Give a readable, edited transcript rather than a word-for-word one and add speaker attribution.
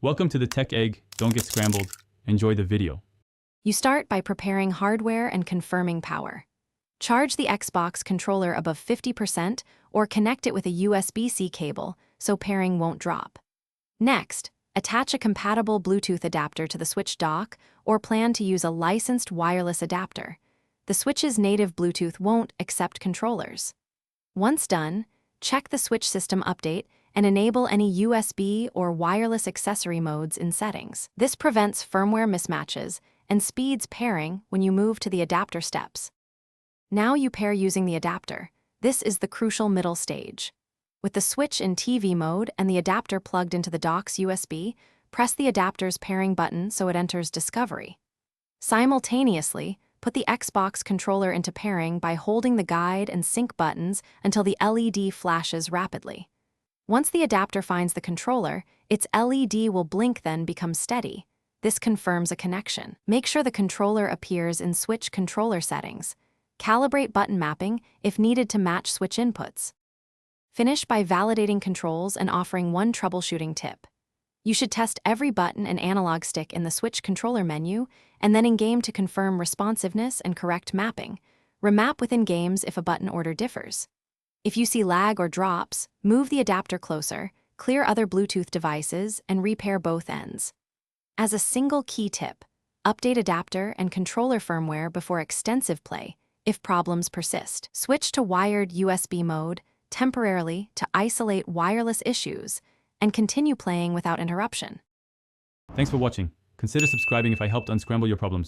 Speaker 1: Welcome to the Tech Egg. Don't get scrambled. Enjoy the video.
Speaker 2: You start by preparing hardware and confirming power. Charge the Xbox controller above 50% or connect it with a USB-C cable so pairing won't drop. Next, attach a compatible Bluetooth adapter to the Switch dock or plan to use a licensed wireless adapter. The Switch's native Bluetooth won't accept controllers. Once done, check the Switch system update and enable any USB or wireless accessory modes in settings. This prevents firmware mismatches and speeds pairing when you move to the adapter steps. Now you pair using the adapter. This is the crucial middle stage. With the Switch in TV mode and the adapter plugged into the dock's USB, press the adapter's pairing button so it enters Discovery. Simultaneously, put the Xbox controller into pairing by holding the guide and sync buttons until the LED flashes rapidly. Once the adapter finds the controller, its LED will blink then become steady. This confirms a connection. Make sure the controller appears in Switch controller settings. Calibrate button mapping if needed to match Switch inputs. Finish by validating controls and offering one troubleshooting tip. You should test every button and analog stick in the Switch controller menu, and then in-game to confirm responsiveness and correct mapping. Remap within games if a button order differs. If you see lag or drops, move the adapter closer, clear other Bluetooth devices, and repair both ends. As a single key tip, update adapter and controller firmware before extensive play if problems persist. Switch to wired USB mode temporarily to isolate wireless issues and continue playing without interruption.
Speaker 1: Thanks for watching. Consider subscribing if I helped unscramble your problems.